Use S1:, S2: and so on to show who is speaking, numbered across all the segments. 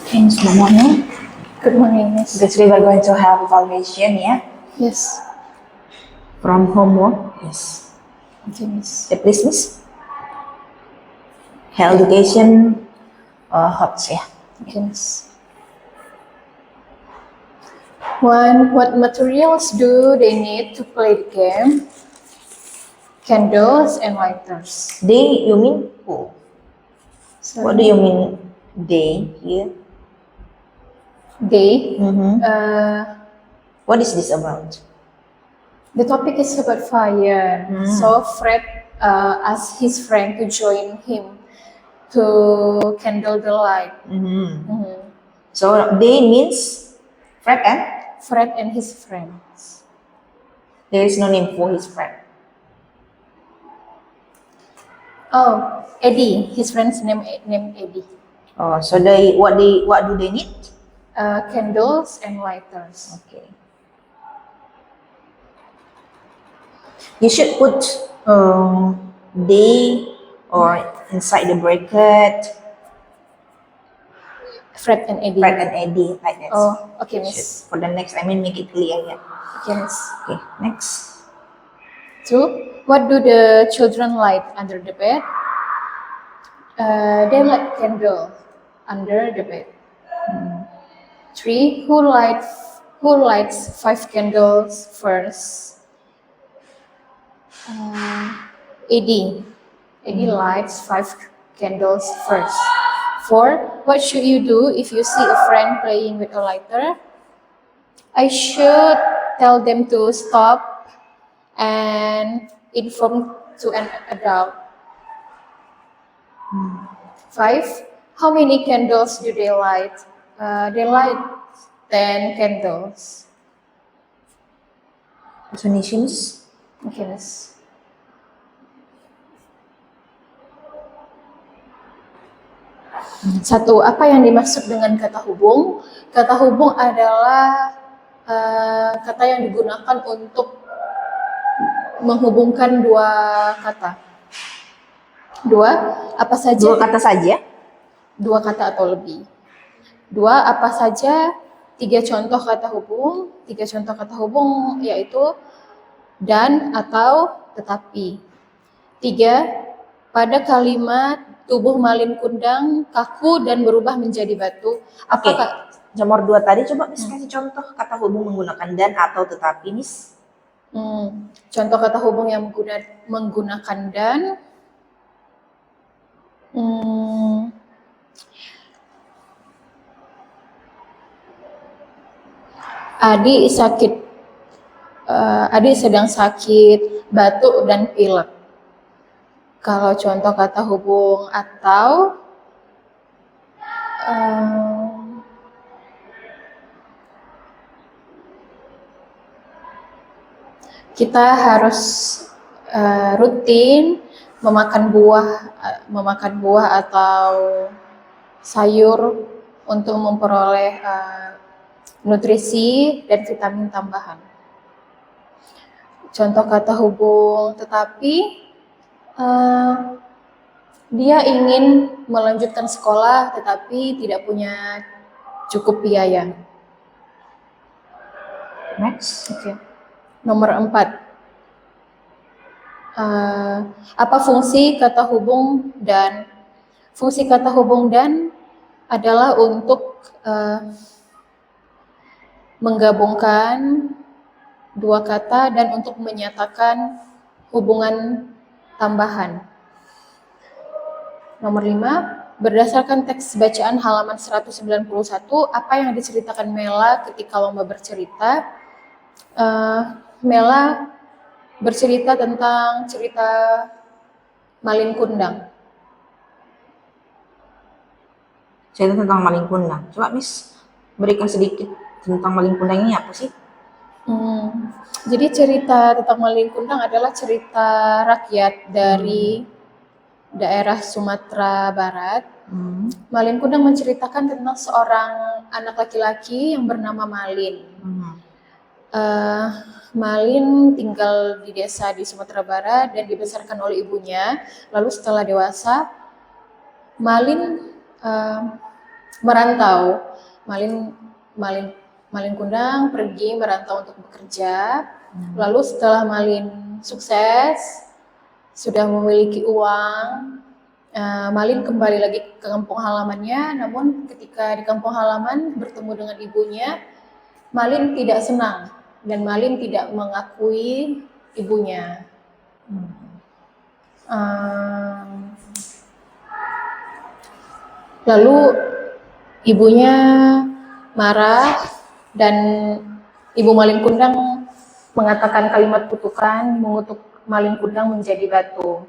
S1: Miss, good morning.
S2: Good morning, Miss.
S1: Because we were going to have evaluation, yeah,
S2: Yes.
S1: from homework. Yes.
S2: Okay, Miss.
S1: Please, Miss. Health education, HOTS, yeah.
S2: Okay, Miss. One, what materials do they need to play the game? Candles and lighters.
S1: They, you mean who?
S2: So
S1: What do you mean they here?
S2: They.
S1: Mm-hmm.
S2: What
S1: is this about?
S2: The topic is about fire. So Fred asked his friend to join him to kindle the light.
S1: So they means Fred and?
S2: Fred and his friends.
S1: There is no name for his friend.
S2: Oh, Eddie. His friend's name Eddie.
S1: Oh, so what do they need?
S2: Candles and lighters.
S1: Okay. You should put they or inside the bracket.
S2: Fred and Eddie.
S1: Fred and Eddie, like that.
S2: Oh, okay, Miss.
S1: For the next, make it clear, yeah.
S2: Okay, Miss.
S1: Okay, next.
S2: 2. What do the children light under the bed? They light candle under the bed. 3. Who lights 5 candles first? Eddie. Eddie lights 5 candles first. 4. What should you do if you see a friend playing with a lighter? I should tell them to stop and inform to an adult. 5. How many candles do they light? They light 10 candles.
S1: Explanations?
S2: Okay, Miss. Satu, apa yang dimaksud dengan kata hubung? Kata hubung adalah kata yang digunakan untuk menghubungkan dua kata. 2, apa saja?
S1: Dua kata saja?
S2: 2 kata atau lebih. 2, apa saja 3 contoh kata hubung? 3 contoh kata hubung yaitu dan, atau, tetapi. 3, pada kalimat tubuh malin kundang kaku dan berubah menjadi batu.
S1: Oke. Nomor 2 tadi coba Miss kasih contoh kata hubung menggunakan dan atau tetapi, Miss.
S2: Contoh kata hubung yang menggunakan dan. Adik sakit. Adik sedang sakit, batuk dan pilek. Kalau contoh kata hubung atau kita harus rutin memakan buah atau sayur untuk memperoleh nutrisi dan vitamin tambahan. Contoh kata hubung tetapi dia ingin melanjutkan sekolah tetapi tidak punya cukup biaya.
S1: Next.
S2: Okay. Nomor 4. Apa fungsi kata hubung dan? Fungsi kata hubung dan adalah untuk menggabungkan dua kata dan untuk menyatakan hubungan tambahan. Nomor 5, berdasarkan teks bacaan halaman 191, apa yang diceritakan Mela ketika lomba bercerita? Mela bercerita tentang cerita Malin Kundang.
S1: Cerita tentang Malin Kundang. Coba Miss berikan sedikit tentang Malin Kundang ini apa sih?
S2: Jadi cerita tentang Malin Kundang adalah cerita rakyat dari daerah Sumatera Barat. Malin Kundang menceritakan tentang seorang anak laki-laki yang bernama Malin. Malin tinggal di desa di Sumatera Barat dan dibesarkan oleh ibunya. Lalu setelah dewasa, Malin merantau. Malin Malin Malin Kundang pergi merantau untuk bekerja. Lalu setelah Malin sukses, sudah memiliki uang, Malin kembali lagi ke kampung halamannya. Namun ketika di kampung halaman bertemu dengan ibunya, Malin tidak senang dan Malin tidak mengakui ibunya. Lalu ibunya marah dan ibu Malin Kundang mengatakan kalimat kutukan, mengutuk Malin Kundang menjadi batu.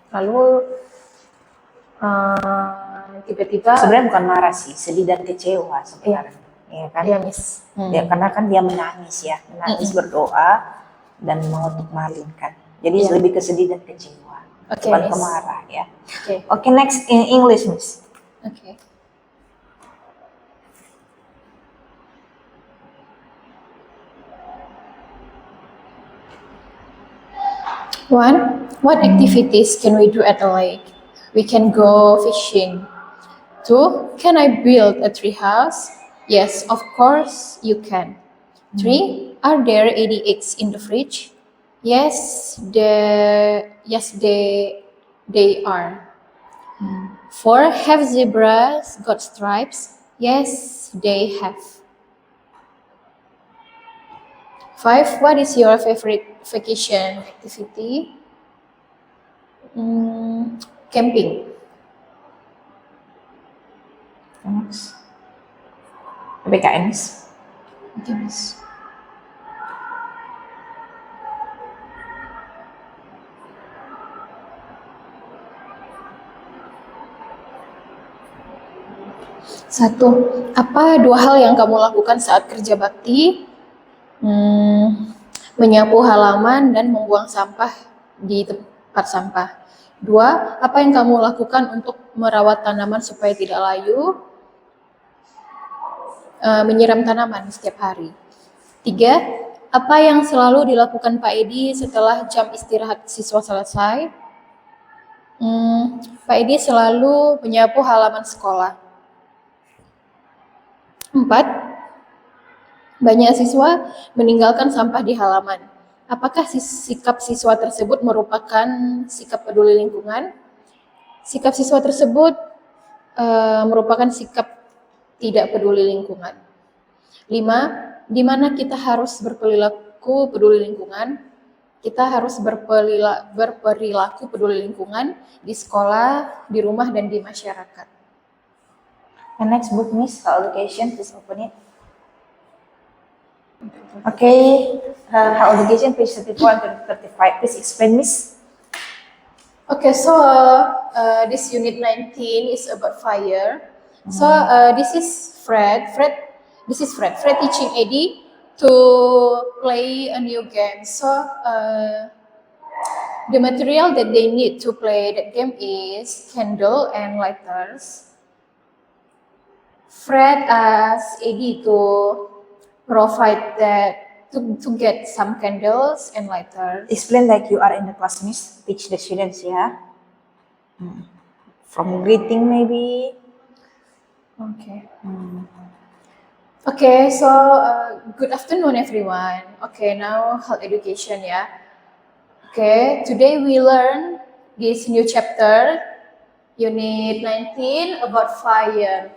S2: Lalu tiba-tiba
S3: Sebenarnya bukan marah sih, sedih dan kecewa sebenarnya. Ya kan?
S2: dia miss.
S3: Ya, karena kan dia menangis ya, menangis berdoa dan mengutuk Malin kan. Jadi
S2: Iya.
S3: lebih ke sedih dan kecewa,
S2: Oke,
S3: bukan
S2: Miss.
S3: ke marah ya.
S2: Oke.
S3: Oke, next in English, Miss.
S2: Okay. One, what activities can we do at the lake? We can go fishing. Two, can I build a tree house? Yes, of course you can. Three, are there 80 eggs in the fridge? Yes, they are. Four, have zebras got stripes? Yes, they have. Five, what is your favorite vacation activity? Camping.
S3: Next. PPKM, Miss.
S2: Okay, Miss. Satu, apa dua hal yang kamu lakukan saat kerja bakti? Menyapu halaman dan membuang sampah di tempat sampah. Dua, apa yang kamu lakukan untuk merawat tanaman supaya tidak layu? Menyiram tanaman setiap hari. Tiga, apa yang selalu dilakukan Pak Edi setelah jam istirahat siswa selesai? Pak Edi selalu menyapu halaman sekolah. 4. Banyak siswa meninggalkan sampah di halaman. Apakah sikap siswa tersebut merupakan sikap peduli lingkungan? Sikap siswa tersebut merupakan sikap tidak peduli lingkungan. 5. Di mana kita harus berperilaku peduli lingkungan? Kita harus berperilaku peduli lingkungan di sekolah, di rumah, dan di masyarakat.
S3: And next book, Miss, How Education, please open it. Okay, How Education, page 34 and 35. Please explain, Miss.
S2: Okay, so this unit 19 is about fire. So this is Fred. Fred teaching Eddie to play a new game. So the material that they need to play that game is candle and lighters. Fred asked Eddie to provide that to get some candles and lighters.
S3: Explain like you are in the class, Miss. Teach the students, yeah. From greeting maybe.
S2: Okay. Okay, so good afternoon, everyone. Okay, now health education, yeah. Okay, today we learn this new chapter, unit 19, about fire.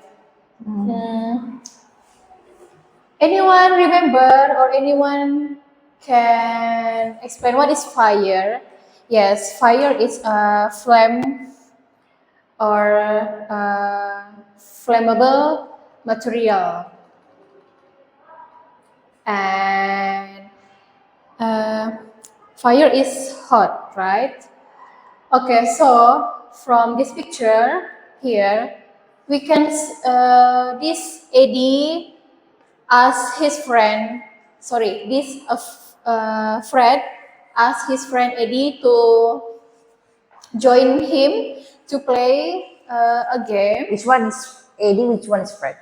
S2: Anyone remember or anyone can explain what is fire? Yes, fire is a flame or flammable material. And fire is hot, right? Okay, so from this picture here, we can this Eddie asked his friend, Fred asked his friend Eddie to join him to play a game.
S3: Which one is Eddie? Which one is Fred?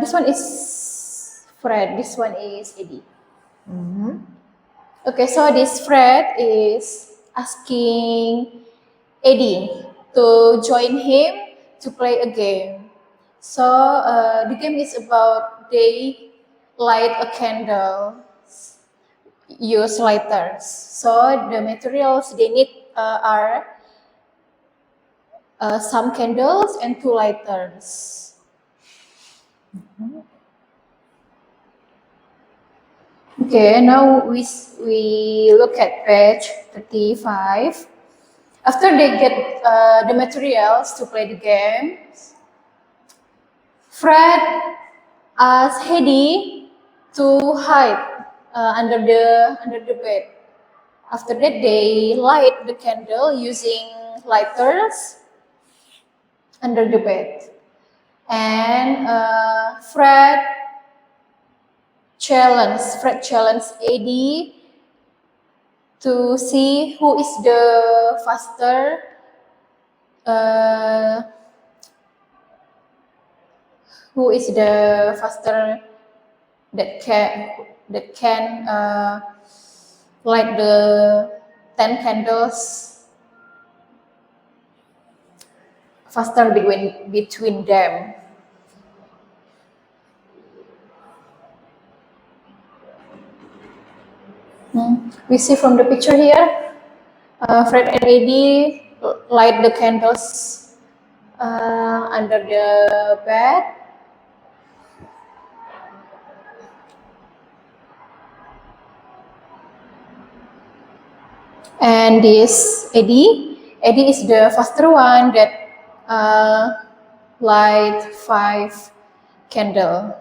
S2: This one is Fred. This one is Eddie. Okay, so this Fred is asking Eddie to join him to play a game. So the game is about they light a candle, use lighters. So the materials they need are some candles and 2 lighters. Okay, now we look at page 35. After they get the materials to play the game, Fred asks Hedy to hide under the bed. After that, they light the candle using lighters under the bed, and Fred challenged Eddie to see who is the faster uh, that can light the 10 candles faster between them. We see from the picture here, Fred and Eddie light the candles under the bed. And this Eddie is the faster one that light 5 candle.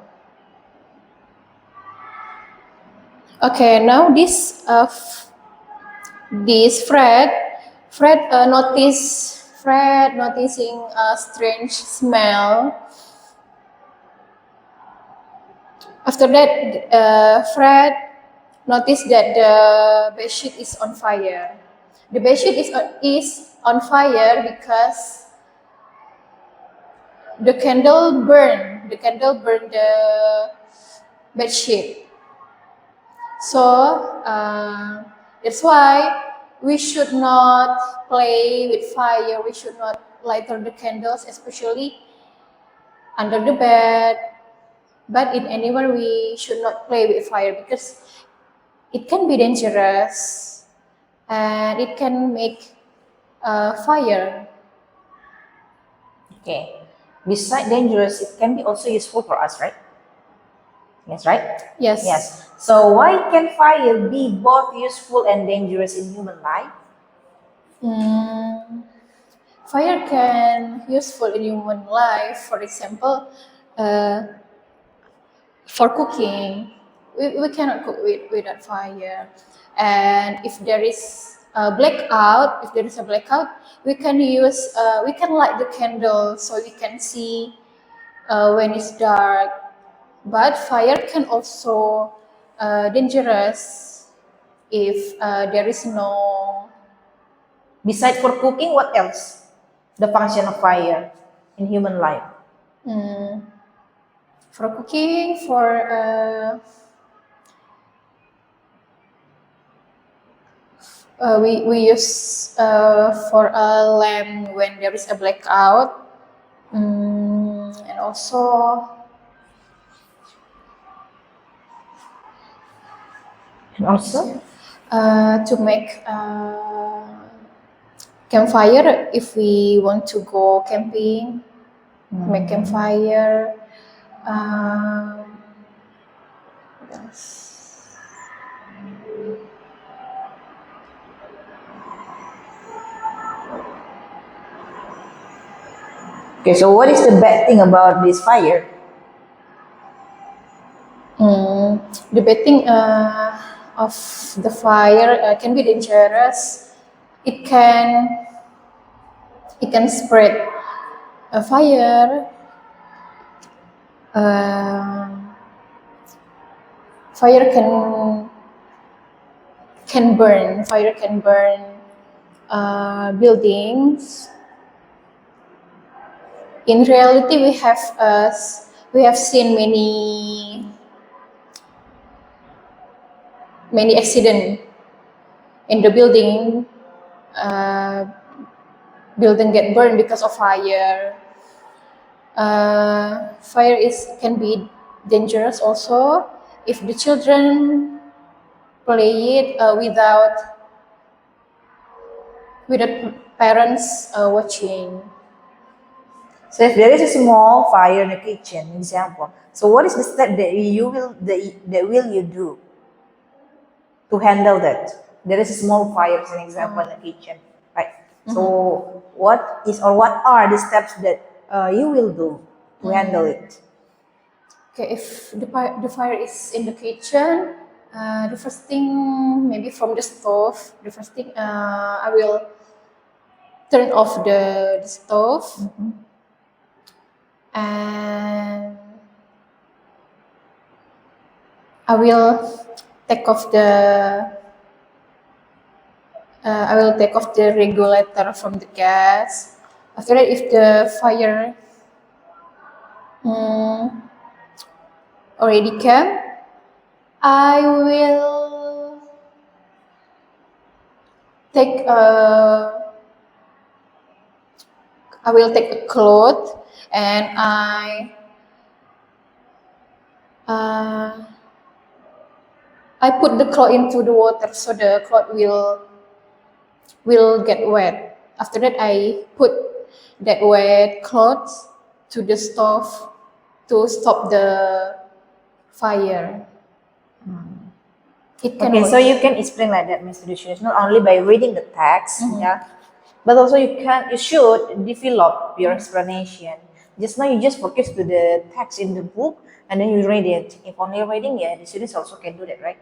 S2: Okay, now this noticing a strange smell. After that, Fred noticed that the bedsheet is on fire. The bedsheet is on fire because the candle burned the bedsheet. So that's why we should not play with fire. We should not light the candles, especially under the bed. But in anywhere, we should not play with fire because it can be dangerous and it can make fire.
S3: Okay. Besides dangerous, it can be also useful for us, right? Yes, right?
S2: Yes.
S3: Yes. So why can fire be both useful and dangerous in human life?
S2: Fire can useful in human life. For example, for cooking, we cannot cook without fire. And if there is a blackout, we can light the candle so we can see when it's dark. But fire can also dangerous if there is no.
S3: Besides for cooking, what else? The function of fire in human life.
S2: For cooking, we use for a lamp when there is a blackout, and also to make campfire if we want to go camping. Make campfire. Yes.
S3: Okay, so what is the bad thing about this fire?
S2: The bad thing of the fire can be dangerous. It can spread a fire. Fire can burn. Fire can burn buildings. In reality, we have seen many accidents in the building. Building get burned because of fire. Fire can be dangerous also if the children play it without parents watching.
S3: So if there is a small fire in the kitchen, example, so what is the step that you do to handle that? There is a small fire, as an example, in the kitchen, right? So what are the steps that you will do to handle it?
S2: Okay, if the fire is in the kitchen, the first thing, maybe from the stove, the first thing I will turn off the stove, and I will take off the regulator from the gas. After that, if the fire already came, I will take a cloth, and I put the cloth into the water so the cloth will get wet. After that, I put that wet cloth to the stove to stop the fire. It can
S3: Okay, so
S2: work.
S3: you can explain like that, Mr. Dushis, not only by reading the text, yeah, but also you should develop your explanation. Just now you just focus to the text in the book and then you read it. If only reading, yeah, the students also can do that, right?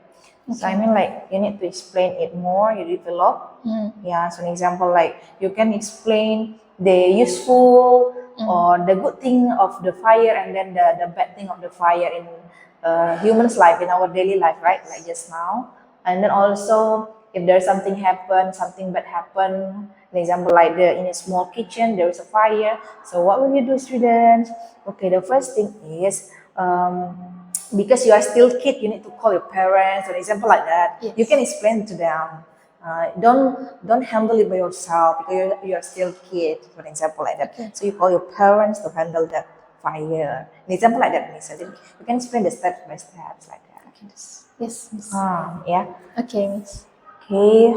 S3: So I mean, like you need to explain it more. You develop, yeah. So an example, like you can explain the useful or the good thing of the fire and then the bad thing of the fire in human's life, in our daily life, right? Like just now. And then also if there's something bad happen, an example like in a small kitchen there is a fire. So what will you do, students? Okay, the first thing is because you are still kid, you need to call your parents. For example like that,
S2: Yes.
S3: you can explain to them. Don't handle it by yourself because you're still kid. For example like that,
S2: Okay.
S3: so you call your parents to handle that fire. An example like that, Miss. You can explain the steps by steps like that.
S2: Yes, Miss.
S3: Yeah.
S2: Okay, Miss.
S3: Okay.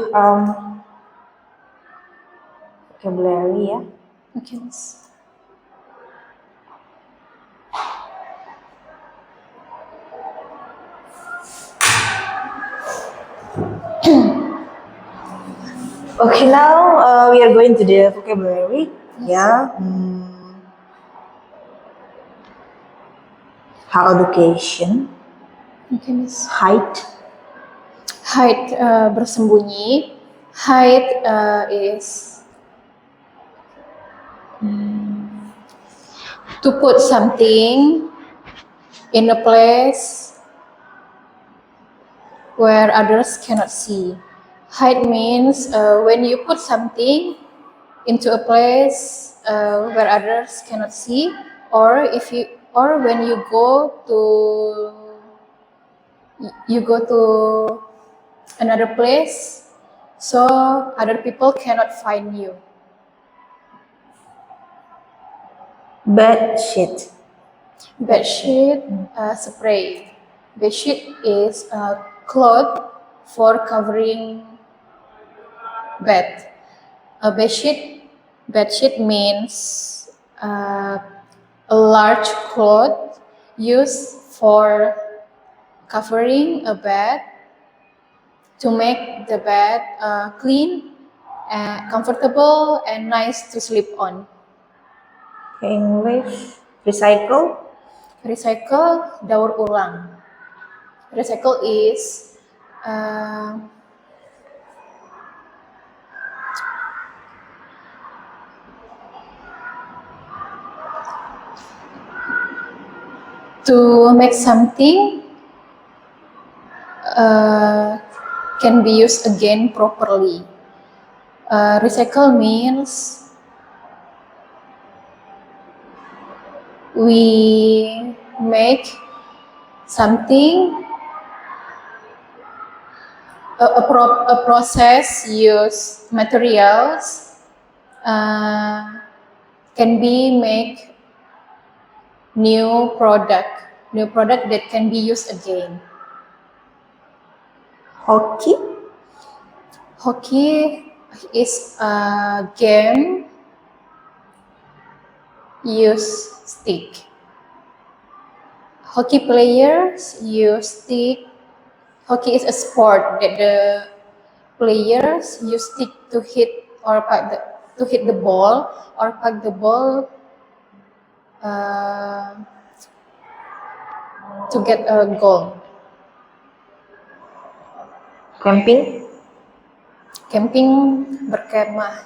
S3: Vocabulary, yeah.
S2: Okay, Miss.
S3: Okay, now we are going to the vocabulary. Yeah. How education,
S2: Okay, Miss.
S3: height,
S2: Hide bersembunyi. Hide is to put something in a place where others cannot see. Hide means when you put something into a place where others cannot see, or when you go to another place so other people cannot find you.
S3: bed sheet,
S2: Bedsheet spray. Bedsheet is a cloth for covering bed. A bedsheet means a large cloth used for covering a bed to make the bed clean, comfortable, and nice to sleep on.
S3: English, recycle,
S2: Recycle, daur ulang. Recycle is to make something can be used again properly. Recycle means we make something, a process use materials can be make new product that can be used again.
S3: Hockey.
S2: Hockey is a game use stick. Hockey players use stick. Hockey is a sport that the players use stick to hit the ball or puck the ball to get a goal.
S3: Camping.
S2: Camping, berkemah.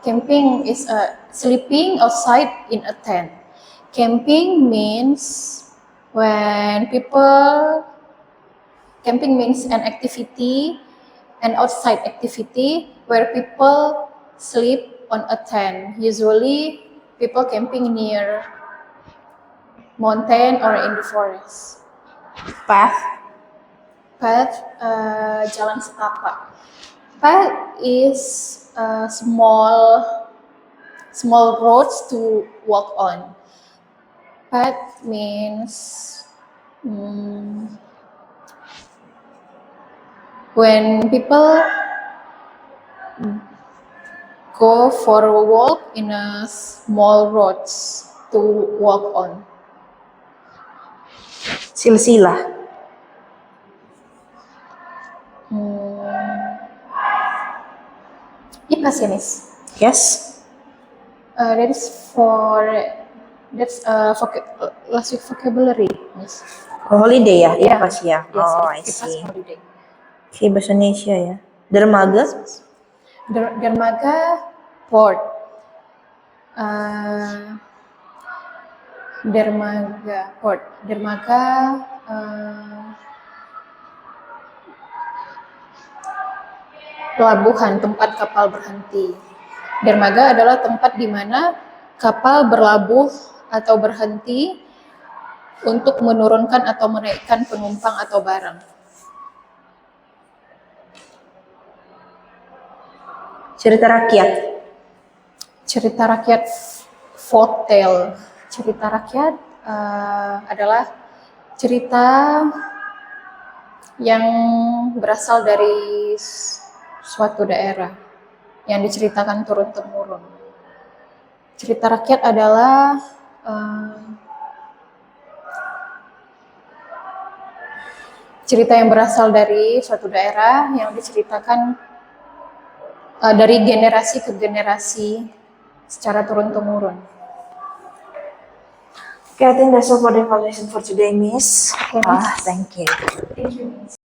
S2: Camping is sleeping outside in a tent. Camping means camping means an outside activity where people sleep on a tent. Usually people camping near mountain or in the forest.
S3: Path.
S2: Jalan setapak. Path is small roads to walk on. Path means when people go for a walk in a small roads to walk on.
S3: Silsilah.
S2: IPAS ya, Miss?
S3: Yes.
S2: That's last week vocabulary, Miss.
S3: Oh, holiday ya?
S2: Yeah.
S3: Pas ya.
S2: Yes,
S3: Oh, I
S2: IPAS
S3: see.
S2: holiday.
S3: Oke, bahasa Indonesia ya. Dermaga.
S2: Dermaga port. Dermaga port. Dermaga pelabuhan, tempat kapal berhenti. Dermaga adalah tempat di mana kapal berlabuh atau berhenti untuk menurunkan atau menaikkan penumpang atau barang.
S3: Cerita rakyat.
S2: Cerita rakyat folktale. Cerita rakyat adalah cerita yang berasal dari suatu daerah yang diceritakan turun-temurun. Cerita rakyat adalah cerita yang berasal dari suatu daerah yang diceritakan dari generasi ke generasi secara turun-temurun.
S3: Okay, I think that's all for the evaluation for today, Miss.
S2: Okay, Miss.
S3: Thank you.
S2: Thank you, Miss.